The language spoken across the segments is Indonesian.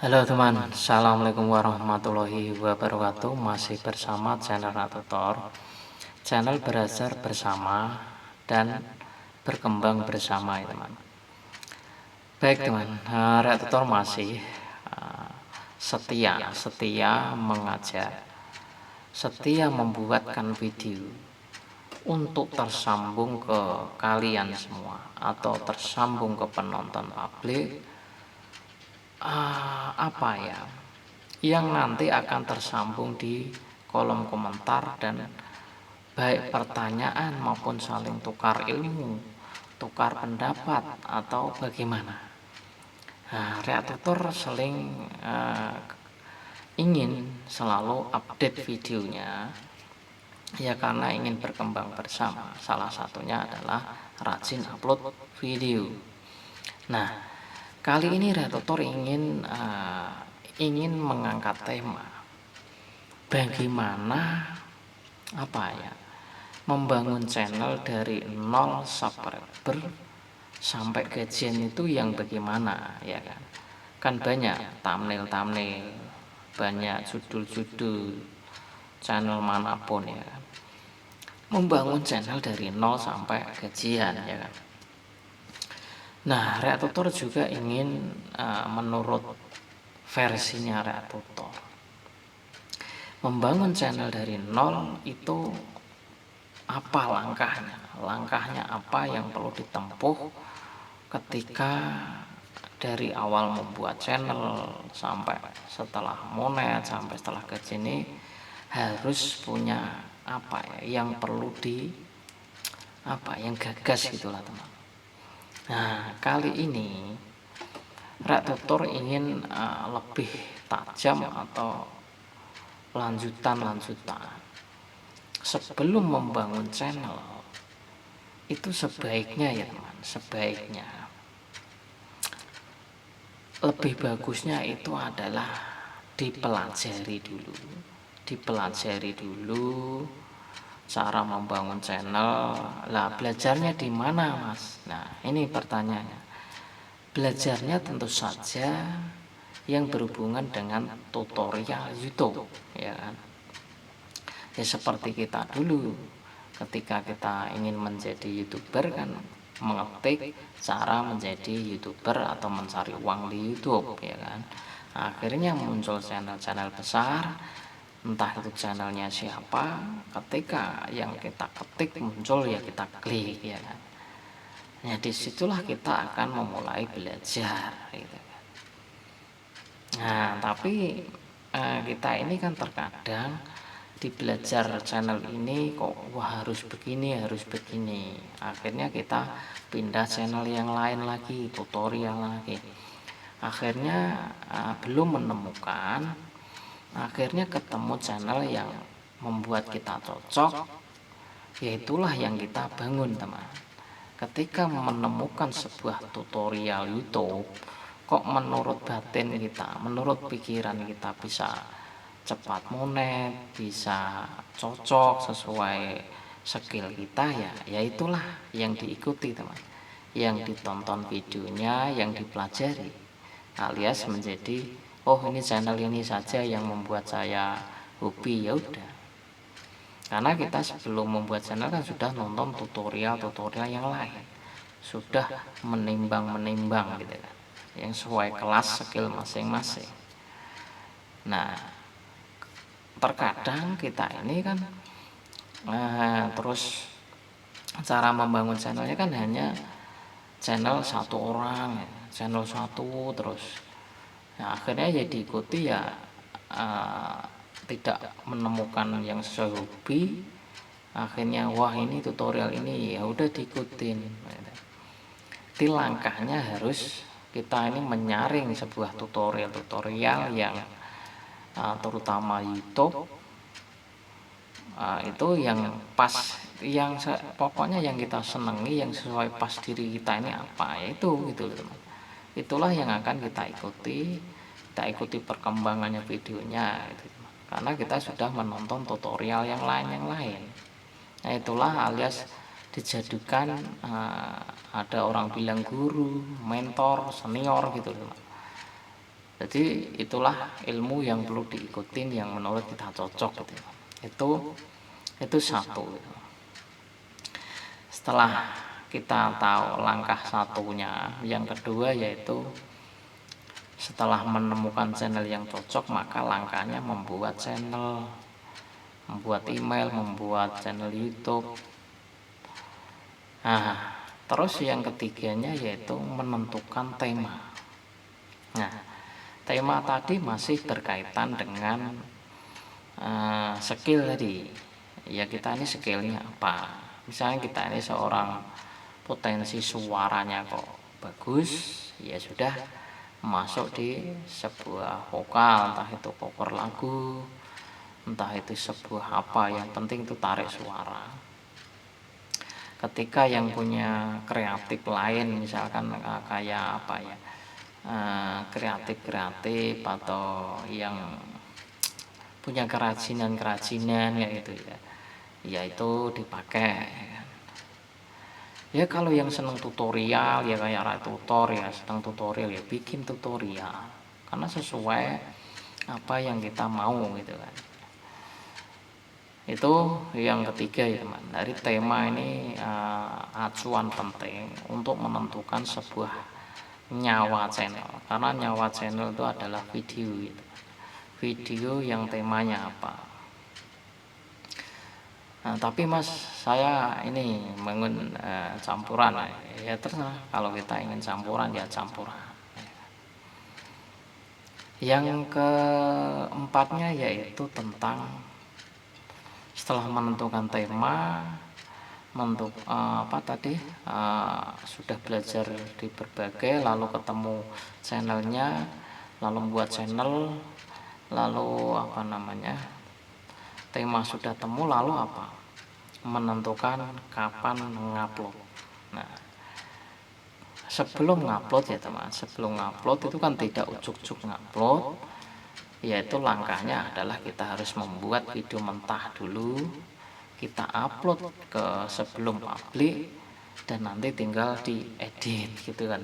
Halo teman, Assalamualaikum warahmatullahi wabarakatuh. Masih bersama channel Ratutor. Channel belajar bersama dan berkembang bersama ya teman. Baik teman, Ratutor masih setia mengajar, setia membuatkan video untuk tersambung ke kalian semua atau tersambung ke penonton publik, apa ya, yang nanti akan tersambung di kolom komentar dan baik pertanyaan maupun saling tukar ilmu, tukar pendapat atau bagaimana. Reaktor seling ingin selalu update videonya ya, karena ingin berkembang bersama. Salah satunya adalah rajin upload video. Nah, kali ini Reaktor ingin mengangkat tema bagaimana membangun channel dari 0 subscriber sampai gajian itu yang bagaimana ya kan. Kan banyak thumbnail, banyak judul channel manapun ya kan. Membangun channel dari 0 sampai gajian ya kan. Nah, Reaktor juga ingin menurut versinya Reaktor, membangun channel dari 0 itu apa langkahnya apa yang perlu ditempuh ketika dari awal membuat channel sampai setelah monet sampai setelah gaji ini harus punya yang perlu yang gagas gitulah teman. Nah, kali ini Reaktor ingin lebih tajam atau lanjutan sebelum membangun channel itu sebaiknya ya teman, lebih bagusnya itu adalah dipelajari dulu cara membangun channel. Lah, belajarnya di mana mas? Nah, ini pertanyaannya. Belajarnya tentu saja yang berhubungan dengan tutorial YouTube ya kan. Ya seperti kita dulu ketika kita ingin menjadi YouTuber kan, mengetik cara menjadi YouTuber atau mencari uang di YouTube ya kan. Akhirnya muncul channel-channel besar, entah itu channelnya siapa, ketika yang kita ketik muncul ya kita klik ya kan. Ya disitulah kita akan memulai belajar gitu kan. Nah, tapi kita ini kan terkadang di belajar channel ini kok harus begini, akhirnya kita pindah channel yang lain lagi, tutorial lagi, akhirnya belum menemukan, akhirnya ketemu channel yang membuat kita cocok, yaitulah yang kita bangun teman. Ketika menemukan sebuah tutorial YouTube kok menurut batin kita, menurut pikiran kita bisa cepat monet, bisa cocok sesuai skill kita ya itulah yang diikuti teman, yang ditonton videonya, yang dipelajari, alias menjadi ini channel ini saja yang membuat saya hobi, ya udah. Karena kita sebelum membuat channel kan sudah nonton tutorial yang lain, sudah menimbang gitu kan, yang sesuai kelas skill masing-masing. Nah, terkadang kita ini kan terus cara membangun channelnya kan hanya channel satu orang ya, channel satu terus ya, akhirnya ya diikuti ya, tidak menemukan yang sesuai hobi, akhirnya wah ini tutorial ini ya udah diikutin. Jadi langkahnya harus kita ini menyaring sebuah tutorial yang terutama YouTube itu yang pas, yang pokoknya yang kita senangi, yang sesuai pas diri kita ini apa ya itu gitu loh teman. Itulah yang akan kita ikuti perkembangannya videonya gitu, karena kita sudah menonton tutorial yang lain. Nah, itulah alias dijadikan ada orang bilang guru, mentor, senior gitu loh. Jadi itulah ilmu yang perlu diikutin yang menurut kita cocok gitu. Itu satu gitu. Setelah kita tahu langkah satunya, yang kedua yaitu setelah menemukan channel yang cocok, maka langkahnya membuat channel, membuat email, membuat channel YouTube. Nah, terus yang ketiganya yaitu menentukan tema. Nah, tema tadi masih berkaitan dengan skill tadi. Ya, kita ini skillnya apa? Misalnya kita ini seorang potensi suaranya kok bagus, ya sudah masuk di sebuah vokal, entah itu cover lagu, entah itu sebuah apa, yang penting itu tarik suara. Ketika yang punya kreatif lain, misalkan kayak apa ya, kreatif atau yang punya kerajinan ya itu ya itu dipakai. Ya kalau yang senang tutorial ya kayak Rai Tutor, ya senang tutorial ya bikin tutorial karena sesuai apa yang kita mau gitu kan. Itu yang ketiga ya teman, dari tema ini acuan penting untuk menentukan sebuah nyawa channel, karena nyawa channel itu adalah video gitu. Video yang temanya apa. Nah, tapi Mas, saya ini bangun campuran ya, terserah kalau kita ingin campuran ya campuran. Yang keempatnya yaitu tentang setelah menentukan tema, apa tadi, sudah belajar di berbagai, lalu ketemu channelnya, lalu membuat channel, lalu apa namanya, tema sudah temu, lalu apa, menentukan kapan mengupload. Nah, sebelum ngupload ya teman, sebelum ngupload itu kan tidak ujuk-ujuk ngupload, yaitu langkahnya adalah kita harus membuat video mentah dulu, kita upload ke sebelum publik, dan nanti tinggal diedit gitu kan,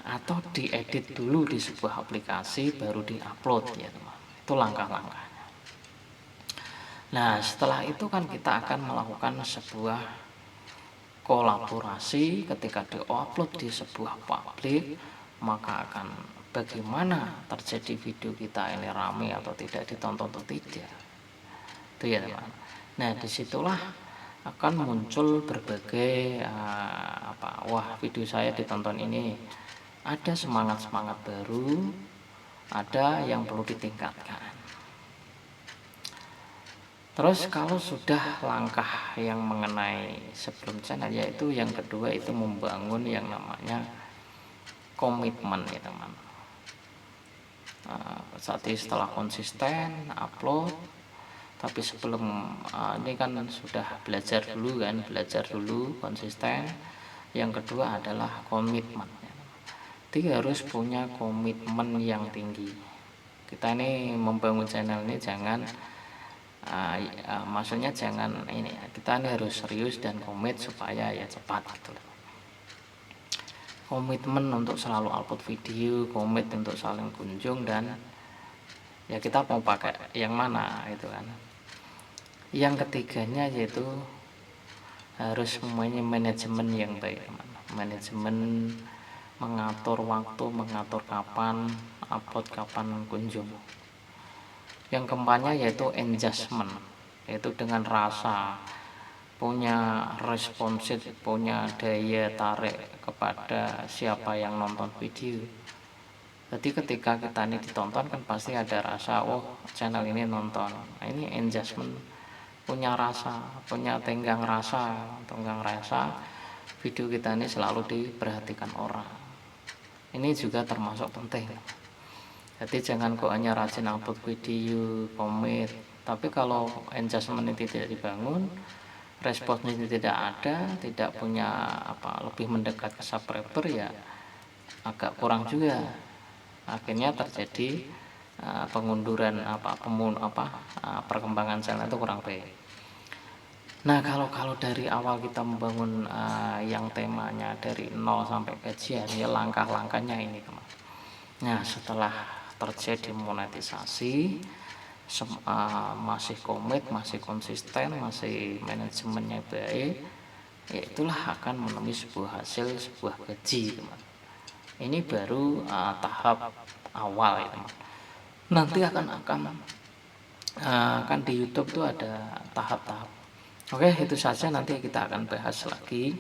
atau diedit dulu di sebuah aplikasi baru diupload ya teman. Itu langkah-langkahnya. Nah, setelah itu kan kita akan melakukan sebuah kolaborasi. Ketika diupload di sebuah publik, maka akan bagaimana terjadi video kita ini rame atau tidak, ditonton atau tidak, itu ya teman. Nah, disitulah akan muncul berbagai wah video saya ditonton ini, ada semangat baru, ada yang perlu ditingkatkan. Terus kalau sudah langkah yang mengenai sebelum channel, yaitu yang kedua itu membangun yang namanya komitmen ya teman. Saat ini setelah konsisten upload, tapi sebelum ini kan sudah belajar dulu konsisten. Yang kedua adalah komitmen. Jadi harus punya komitmen yang tinggi. Kita ini membangun channel ini jangan maksudnya jangan ini, kita ini harus serius dan komit supaya ya cepat gitu. Komitmen untuk selalu upload video, komit untuk saling kunjung, dan ya kita mau pakai yang mana itu kan. Yang ketiganya yaitu harus mempunyai manajemen yang baik teman. Manajemen mengatur waktu, mengatur kapan upload, kapan kunjung. Yang keempatnya yaitu engagement, yaitu dengan rasa, punya responsif, punya daya tarik kepada siapa yang nonton video. Jadi ketika kita ini ditonton kan pasti ada rasa, oh channel ini nonton. Nah, ini engagement, punya rasa, punya tenggang rasa video kita ini selalu diperhatikan orang. Ini juga termasuk penting. Jadi jangan kok hanya rajin upload video, komit, tapi kalau engagement ini tidak dibangun, responsnya tidak ada, tidak punya lebih mendekat ke subscriber, ya agak kurang juga. Akhirnya terjadi pengunduran perkembangan channel itu kurang baik. Nah, kalau dari awal kita membangun yang temanya dari 0 sampai gajian, ya langkah-langkahnya ini teman. Nah, setelah terjadi monetisasi, masih komit, masih konsisten, masih manajemennya baik, ya itulah akan menemui sebuah hasil, sebuah gaji, teman. Ini baru tahap awal ya, teman. Nanti akan di YouTube tuh ada tahap-tahap. Oke, itu saja, nanti kita akan bahas lagi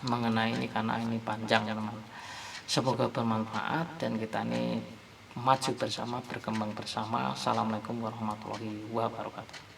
mengenai ini karena ini panjang ya, teman. Semoga bermanfaat dan kita ini maju bersama, berkembang bersama. Assalamualaikum warahmatullahi wabarakatuh.